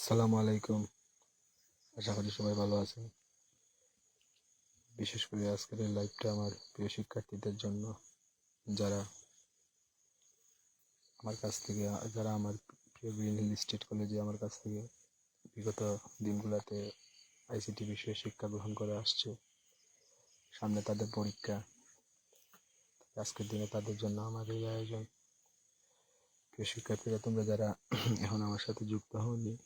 আসসালামু আলাইকুম। আশা করি সবাই ভালো আছেন। বিশেষ করে আজকের এই লাইভটা আমার প্রিয় শিক্ষার্থীদের জন্য, যারা আমার কাছ থেকে যারা আমার প্রিয় গ্রিন হিল স্টেট কলেজে আমার কাছ থেকে বিগত দিনগুলোতে আইসিটি বিষয়ে শিক্ষা গ্রহণ করে আসছে। সামনে তাদের পরীক্ষা, আজকের দিনে তাদের জন্য আমার এই আয়োজন। প্রিয় শিক্ষার্থীরা, তোমরা যারা এখন আমার সাথে যুক্ত হওনি,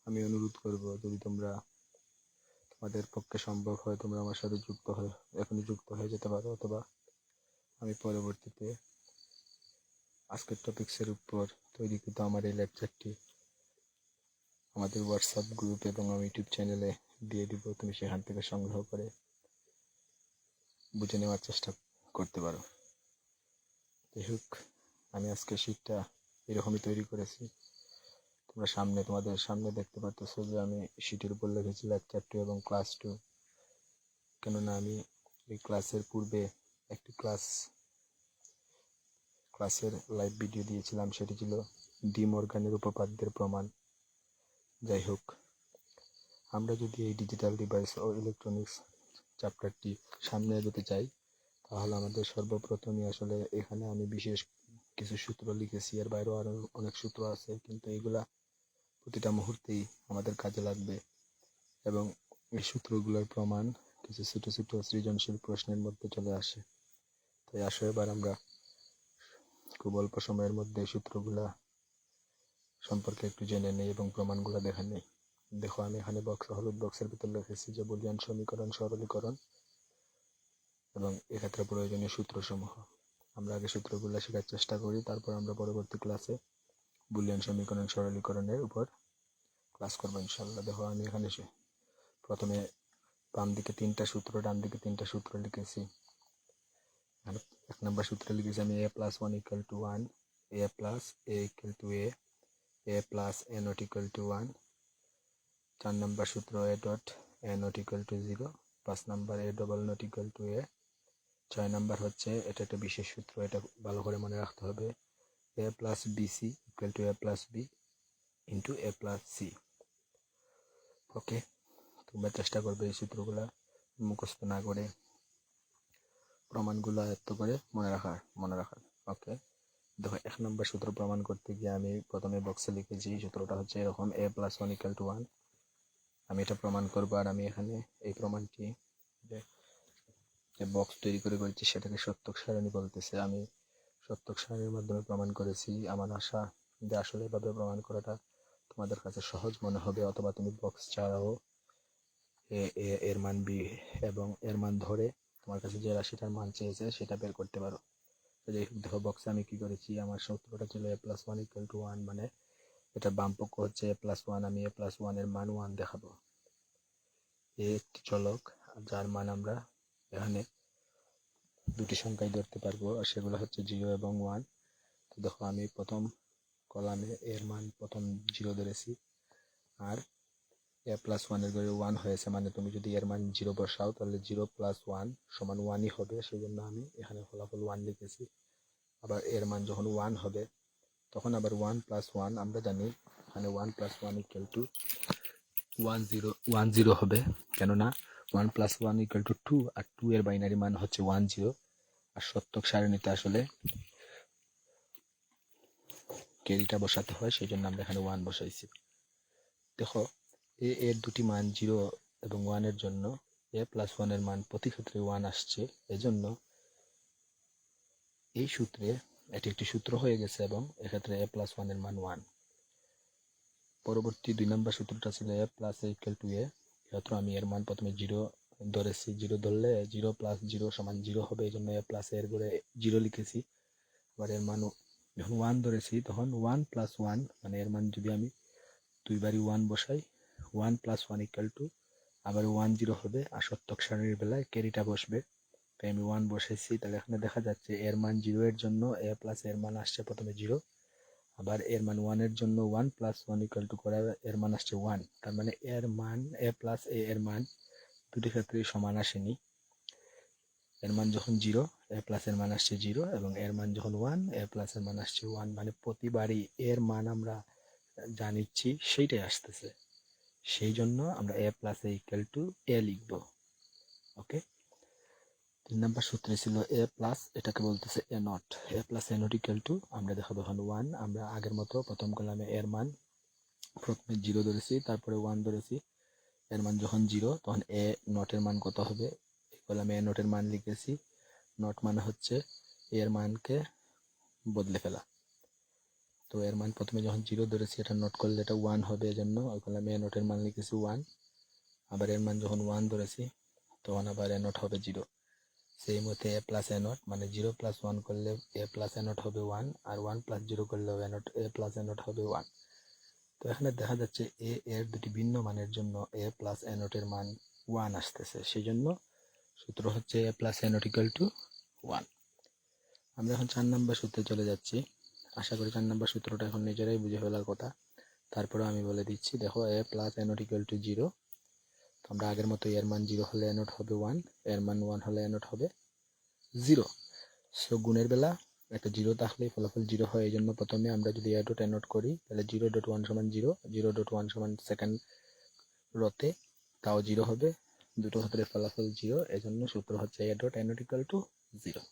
আমি অনুরোধ করব, যদি তোমাদের পক্ষে সম্ভব হয়, তোমরা আমার সাথে এখনই যুক্ত হয়ে যেতে পারো, অথবা আমি পরবর্তীতে আজকের টপিক্সের উপর তৈরিকৃত আমার এই লেকচারটি আমাদের হোয়াটসঅ্যাপ গ্রুপ এবং আমার ইউটিউব চ্যানেলে দিয়ে দিব। তুমি সেখান থেকে সংগ্রহ করে বুঝে নেওয়ার চেষ্টা করতে পারো। যাই হোক, আমি আজকে শীটটা এরকমই তৈরি করেছি। তোমাদের সামনে দেখতে পাচ্ছ যে আমি শীটের উপর লিখেছি লেকচার 2 এবং ক্লাস 2, কেননা আমি এই ক্লাসের পূর্বে একটি ক্লাসের লাইভ ভিডিও দিয়েছিলাম, সেটি ছিল ডি মর্গানের উপপাদ্যের প্রমাণ। যাই হোক, আমরা যদি এই ডিজিটাল ডিভাইস ও ইলেকট্রনিক্স চ্যাপ্টারটি সামনে এগোতে চাই, তাহলে আমাদের সর্বপ্রথমই আসলে এখানে আমি বিশেষ কিছু সূত্র লিখেছি। এর বাইরেও আরো অনেক সূত্র আছে, কিন্তু এগুলা প্রতিটা মুহূর্তেই আমাদের কাজে লাগবে, এবং এই সূত্রগুলোর প্রমাণ কিছু ছোট ছোট সৃজনশীল প্রশ্নের মধ্যে চলে আসে। তাই আসো এবার আমরা খুব অল্প সময়ের মধ্যে সূত্রগুলা সম্পর্কে একটু জেনে নেই এবং প্রমাণগুলো দেখে নেই। দেখো, আমি এখানে হলুদ বক্সের ভিতর লিখেছি যে বুলিয়ান সমীকরণ, সরলীকরণ এবং এক্ষেত্রে প্রয়োজনীয় সূত্রসমূহ। আমরা আগে সূত্রগুলো শেখার চেষ্টা করি, তারপর আমরা পরবর্তী ক্লাসে বুলিয়ান সমীকরণ সরলীকরণের উপর ক্লাস করবো ইনশাল্লাহ। দেখো, আমি এখানে প্রথমে বাম দিকে 3টা সূত্র, ডান দিকে 3টা সূত্র লিখেছি। এখানে 1 নম্বর সূত্রে লিখেছি আমি a+1 = 1, a plus a equal to a plus a not equal to 1। 4 নম্বর সূত্র a dot a not equal to 0, 5 number a double not equal to a। 6 নম্বর হচ্ছে, এটা একটা বিশেষ সূত্র, এটা ভালো করে মনে রাখতে হবে, a plus bc equal to a plus b into a plus c। ওকে, তোমরা চেষ্টা করবে এই সূত্রগুলা মুখস্থ না করে প্রমাণগুলো আয়ত্ত করে মনে রাখার। ওকে, দেখো, 1 নম্বর সূত্র প্রমাণ করতে গিয়ে আমি প্রথমে বক্সে লিখেছি, সূত্রটা হচ্ছে এরকম a+1 = 1। আমি এটা প্রমাণ করবো, আর আমি এখানে এই প্রমাণটি যে বক্স তৈরি করে করেছি সেটাকে সত্যক সারণী বলতেছে। আমি সত্যক সারণীর মাধ্যমে প্রমাণ করেছি। আমার আশা যে আসলে এভাবে প্রমাণ করাটা তোমাদের কাছে সহজ মনে হবে, অথবা তুমি বক্স ছাড়াও এর মান বি এবং এর মান ধরে তোমার কাছে যে রাশিটার মান চেয়েছে সেটা বের করতে পারো। যাই হোক, দেখো, বক্সে আমি কি করেছি, আমার সূত্রটা ছিল a+1 = 1, মানে এটা বাম পক্ষ হচ্ছে a+1, আমি a+1 এর মান 1 দেখাবো। একটি চলক, যার মান আমরা এখানে দুটি সংখ্যায় ধরতে পারবো, আর সেগুলো হচ্ছে 0 এবং 1। তো দেখো, আমি প্রথম কলামে এর মান প্রথম 0 ধরেছি, আর a+1 এর ঘরে 1 হয়েছে, মানে তুমি যদি এর মান 0 বসাও তাহলে 0 + 1 = 1ই হবে, সেই জন্য আমি এখানে ফলাফল 1 লিখেছি। আবার এর মান যখন 1 হবে, তখন আবার 1 + 1, আমরা জানি এখানে 1 + 1 = 10 হবে, কেননা 1 + 1 = 2, আর 2 এর বাইনারি মান হচ্ছে 10। আর সত্যক সারণীতে আসলে ক্যারিটা বসাতে হয়, সেই জন্য আমরা এখানে 1 বসাইছি। দেখো, এর দুটি মান 0 এবং 1 এর জন্য a+1 এর মান প্রতি ক্ষেত্রে 1 আসছে, এজন্য এই সূত্রে এটি একটি সূত্র হয়ে গেছে, এবং এক্ষেত্রে a+1 এর মান 1। পরবর্তী 2 নম্বর সূত্রটা ছিল a plus a equal to a। এক্ষেত্রে আমি এর মান প্রথমে 0 ধরেছি, 0 ধরলে 0 plus 0 = 0 হবে, এই জন্য a plus a এর ঘরে 0 লিখেছি। আবার এর মান যখন 1 ধরেছি, তখন 1 plus 1, মানে এর মান যদি আমি দুইবারই 1 বসাই, 1 plus 1 = আবার 10 হবে, আর সত্যক সারণীর বেলায় ক্যারিটা বসবে, তাই আমি 1 বসাইছি। তাহলে এখানে দেখা যাচ্ছে এর মান 0 এর জন্য a plus এর মান আসছে প্রথমে 0, আবার এর মান 1 এর জন্য 1 + 1 = করে এর মান আসছে 1। তার মানে এর মান a plus a এর মান দুটি ক্ষেত্রেই সমান আসেনি। এর মান যখন 0, a plus এর মান আসছে 0, এবং এর মান যখন 1, a plus এর মান আসছে 1। মানে প্রতিবারই এর মান আমরা যা নিচ্ছি সেইটাই আসতেছে, সেই জন্য আমরা এ প্লাস এ ইকুয়াল টু এ লিখব। ওকে, 3 নাম্বার সূত্রে ছিল এ প্লাস, এটাকে বলতেছে A not. A plus A not equal to আমরা দেখাবো এখন 1। আমরা আগের মতো প্রথম কলামে এর মান প্রথমে 0 ধরেছি, তারপরে 1 ধরেছি। এর মান যখন 0 তখন এ নটের মান কত হবে, এই কলামে এ নটের মান লিখেছি। নট মানে হচ্ছে এর মানকে বদলে ফেলা। তো এর মান প্রথমে যখন 0 ধরেছি, এটা নোট করলে এটা 1 হবে, এজন্য ওই কলামে এ নটের মান লিখেছি 1। আবার এর মান যখন 1 ধরেছি তখন আবার এ নট হবে 0। সেই মতে এ প্লাস এ নট মানে 0 প্লাস 1 করলে এ প্লাস এ নট হবে 1, আর 1 প্লাস 0 করলে এ প্লাস এ নট হবে 1। তো এখানে দেখা যাচ্ছে এ এর দুটি ভিন্ন মানের জন্য এ প্লাস এ নটের মান 1 আসতেছে, সেই জন্য সূত্র হচ্ছে A plus A not equal to 1। আমরা এখন 4 নাম্বার সূত্রে চলে যাচ্ছি। আশা করি 4 নাম্বার সূত্রটা এখন নিজেরাই বুঝে ফেলার কথা, তারপরে আমি বলে দিচ্ছি। দেখো A plus A not equal to 0। তো আমরা আগের মতো এর মান 0 হলে এ নট হবে 1, এর মান 1 হলে এ নট হবে 0। সো গুণের বেলা একটা 0 থাকলেই ফলাফল 0 হয়, এই জন্য প্রথমে আমরা যদি এ ডট এ নট করি তাহলে 0.1 সমান 0, 0.1 সমান সেকেন্ড রতে তাও 0 হবে, দুটো ক্ষেত্রে ফলাফল 0, এই জন্য সূত্র হচ্ছে A dot A not equal to 0।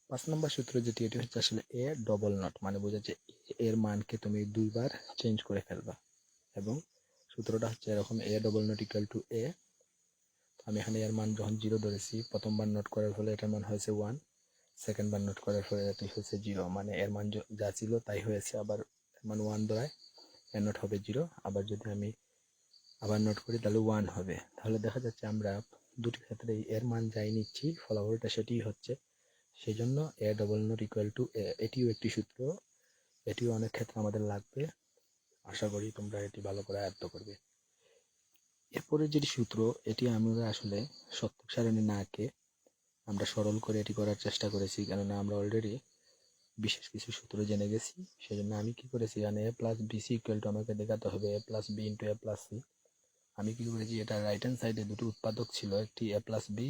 5 নম্বর সূত্র যেটি, এটি হচ্ছে আসলে এ ডবল নট, মানে বোঝাচ্ছে এর মানকে তুমি দুইবার চেঞ্জ করে ফেলবা, এবং সূত্রটা হচ্ছে এরকম A double not equal to A. আমি এখানে এর মান যখন 0 ধরেছি, প্রথমবার নোট করার ফলে এটার মান হয়েছে 1, সেকেন্ড বার নোট করার ফলে এটি হয়েছে 0, মানে এর মান যা ছিল তাই হয়েছে। আবার এর মান 1 ধরায় এর নোট হবে 0, আবার যদি আমি আবার নোট করি তাহলে 1 হবে। তাহলে দেখা যাচ্ছে আমরা দুটি ক্ষেত্রেই এর মান যাই নিচ্ছি ফলাফলটা সেটিই হচ্ছে, সেই জন্য A double not equal to A, এটিও একটি সূত্র, এটিও অনেক ক্ষেত্রে আমাদের লাগবে। আশা করি তোমরা এটি ভালো করে আয়ত্ত করবে। এরপরে যেটি সূত্র, এটি আমরা আসলে সত্যক সারণী না এঁকে আমরা সরল করে এটি করার চেষ্টা করেছি, কেননা আমরা অলরেডি বিশেষ কিছু সূত্র জেনে গেছি। সেজন্য আমি কি করেছি, এখানে A plus B C equal to আমাকে দেখাতে হবে A plus B into A plus C. আমি কি করেছি, এটা রাইট হ্যান্ড সাইডে দুটো উৎপাদক ছিল, একটি এ প্লাস বি,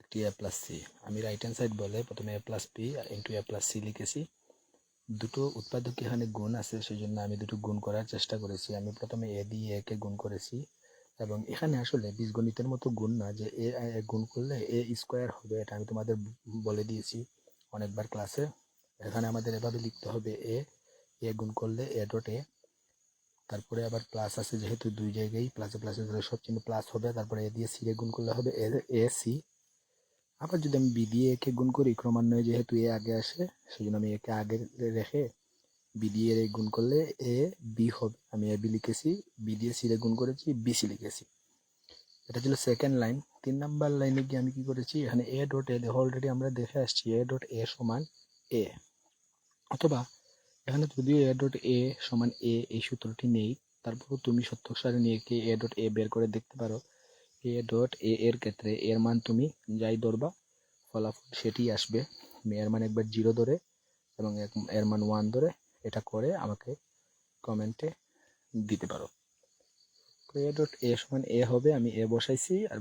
একটি এ প্লাস সি। আমি রাইট হ্যান্ড সাইড বলে প্রথমে এ plus B into A plus C লিখেছি। দুটো উৎপাদক এখানে গুণ আছে, সেই জন্য আমি দুটো গুণ করার চেষ্টা করেছি। আমি প্রথমে এ দিয়ে এ কে গুণ করেছি, এবং এখানে আসলে বীজগণিতের মতো গুণ না যে এ গুণ করলে এ স্কোয়ার হবে, এটা আমি তোমাদের বলে দিয়েছি অনেকবার ক্লাসে। এখানে আমাদের এভাবে লিখতে হবে এ গুণ করলে এ ডট এ, তারপরে আবার প্লাস আছে যেহেতু দুই জায়গায় প্লাসে প্লাসে সব চিহ্ন প্লাস হবে, তারপরে এ দিয়ে সি এ গুণ করলে হবে এ সি। আবার যদি আমি বি দিয়ে একে গুণ করি, ক্রমান্বয়ে যেহেতু এ আগে আসে সেই জন্য আমি একে আগে রেখে বি দিয়ে এ গুণ করলে এ বি হবে, আমি এ বি লিখেছি। বি দিয়ে সি রে গুণ করেছি, বি সি লিখেছি। এটা ছিল সেকেন্ড লাইন। 3 নাম্বার লাইনে গিয়ে আমি কি করেছি, এখানে এ ডট এ দেখো অলরেডি আমরা দেখে আসছি এ ডট এ সমান এ, অথবা এখানে যদিও এ ডট এ সমান এ এই সূত্রটি নেই, তারপরও তুমি সত্যক সারণী এঁকে এ ডট এ বের করে দেখতে পারো। এ ডট এ এর ক্ষেত্রে এর মান তুমি যাই ধরবা ফলাফল সেটি আসবে। তুমি এর মান একবার 0 ধরে এবং এর মান 1 ধরে এটা করে আমাকে কমেন্টে দিতে পারো। তো এ ডট এ সমান এ হবে, আমি এ বসাইছি, আর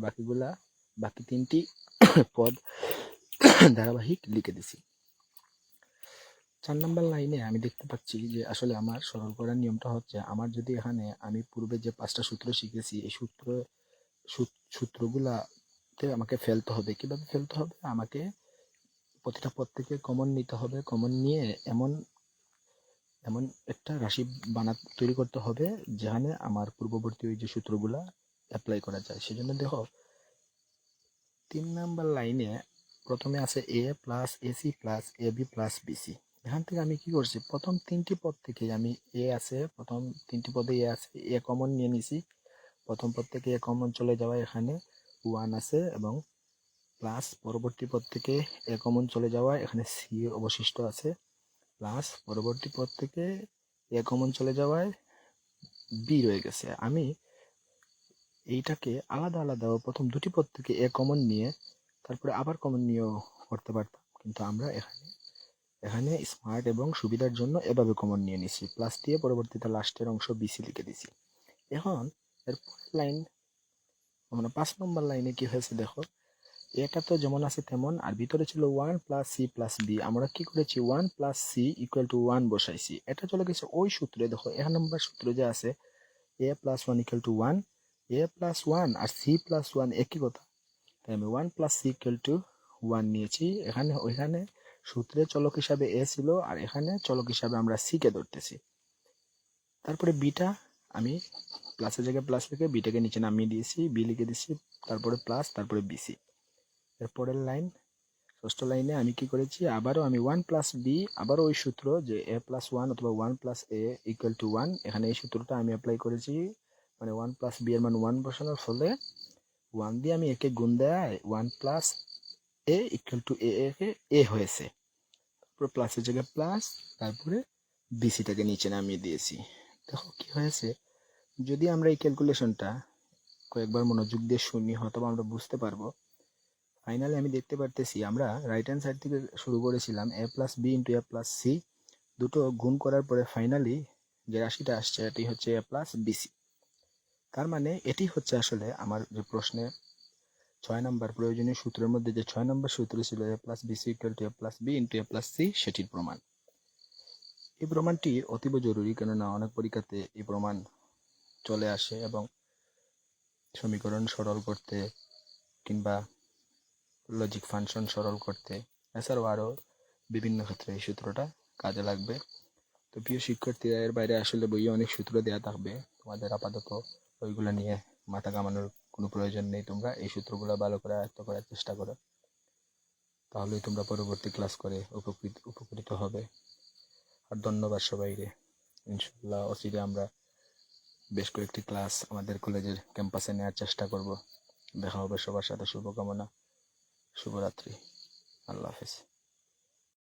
বাকি তিনটি পদ ধারাবাহিক লিখে দিছি। 4 নাম্বার লাইনে আমি দেখতে পাচ্ছি যে আসলে আমার সরল করার নিয়মটা হচ্ছে, আমার যদি এখানে আমি পূর্বে যে 5টা সূত্র শিখেছি এই সূত্রগুলাতে আমাকে ফেলতে হবে। কিভাবে ফেলতে হবে, আমাকে প্রতিটা পদ থেকে কমন নিতে হবে, কমন নিয়ে এমন একটা রাশি তৈরি করতে হবে যেখানে আমার পূর্ববর্তী ওই যে সূত্রগুলা অ্যাপ্লাই করা যায়। সেজন্য দেখো 3 নাম্বার লাইনে প্রথমে আছে A plus AC plus A B plus BC. এখান থেকে আমি কি করছি, প্রথম 3টি পদ থেকে আমি এ আছে, প্রথম 3টি পদে এ আছে, এ কমন নিয়ে নিছি। প্রথম পদ থেকে এ কমন চলে যাওয়ায় এখানে 1 আছে, এবং প্লাস পরবর্তী পদ থেকে এ কমন চলে যাওয়ায় এখানে সি অবশিষ্ট আছে, প্লাস পরবর্তী পদ থেকে এ কমন চলে যাওয়ায় বি রয়ে গেছে। আমি এইটাকে আলাদা আলাদা প্রথম দুটি পদ থেকে এ কমন নিয়ে তারপরে আবার কমন নিয়েও করতে পারতাম, কিন্তু আমরা এখানে স্মার্ট এবং সুবিধার জন্য এভাবে কমন নিয়ে নিছি, প্লাস দিয়ে পরবর্তীতে লাস্টের অংশ বিসি লিখে দিছি। এখন এর পরের লাইন, 5 নম্বর লাইনে কি হয়েছে দেখো, এটা তো যেমন আছে তেমন, আর ভিতরে ছিল 1 প্লাস সি প্লাস বি। আমরা কি করেছি, 1 প্লাস সি ইকুয়াল টু 1 বসাইছি। এটা চলে গেছে ওই সূত্রে। দেখো 1 নম্বর সূত্র যে আছে A plus 1 equal to 1, A plus 1 আর সি প্লাস 1 একই কথা। তাই আমি 1 প্লাস সি ইকুয়াল টু 1 নিয়েছি। ওইখানে সূত্রে চলক হিসাবে এ ছিল, আর এখানে চলক হিসাবে আমরা সি কে ধরতেছি। তারপরে বিটা আমি প্লাসের জায়গায় প্লাস লিখে বিটাকে নিচে নামিয়ে দিয়েছি, বি লিখে দিয়েছি, তারপরে প্লাস, তারপরে বিসি। এরপরের লাইন, ষষ্ঠ লাইনে আমি কি করেছি, আবারও আমি 1 প্লাস বি, আবারও ওই সূত্র যে এ প্লাস 1 অথবা 1 প্লাস এ ইকুয়াল টু 1, এখানে এই সূত্রটা আমি অ্যাপ্লাই করেছি। মানে 1 প্লাস বি এর মান 1 বসানোর ফলে 1 দিয়ে আমি একে গুণ দেয় 1 প্লাস এ ইকুয়াল টু এ হয়েছে। তারপরে প্লাসের জায়গায় প্লাস, তারপরে বিসিটাকে নিচে নামিয়ে দিয়েছি। দেখো কি হয়েছে, যদি আমরা এই ক্যালকুলেশনটা কয়েকবার মনোযোগ দিয়ে শুনি হয়তো আমরা বুঝতে পারবো। ফাইনালি আমি দেখতে পারতেছি আমরা রাইট হ্যান্ড সাইড থেকে শুরু করেছিলাম এ plus B into A plus C, দুটো গুণ করার পরে ফাইনালি যে রাশিটা আসছে এটি হচ্ছে এ প্লাস বিসি। তার মানে এটি হচ্ছে আসলে আমার যে প্রশ্নে 6 নম্বর প্রয়োজনীয় সূত্রের মধ্যে যে 6 নম্বর সূত্র ছিল A plus BC equal to A plus B into A plus C, সেটির প্রমাণ। এই প্রমাণটি অতীব জরুরি, কেননা অনেক পরীক্ষাতে এই প্রমাণ চলে আসে এবং সমীকরণ সরল করতে কিংবা লজিক ফাংশন সরল করতে, এছাড়াও আরও বিভিন্ন ক্ষেত্রে এই সূত্রটা কাজে লাগবে। তো প্রিয় শিক্ষার্থীরা, এর বাইরে আসলে বইয়ে অনেক সূত্র দেওয়া থাকবে, তোমাদের আপাতত ওইগুলো নিয়ে মাথা ঘামানোর কোনো প্রয়োজন নেই। তোমরা এই সূত্রগুলো ভালো করে আয়ত্ত করার চেষ্টা করো, তাহলেই তোমরা পরবর্তী ক্লাস করে উপকৃত হবে। আর ধন্যবাদ সবাইকে। ইনশাল্লাহ অচিরে আমরা বেশ কয়েকটি ক্লাস আমাদের কলেজের ক্যাম্পাসে নেওয়ার চেষ্টা করব। দেখা হবে সবার সাথে। শুভকামনা, শুভরাত্রি, আল্লাহ হাফেজ।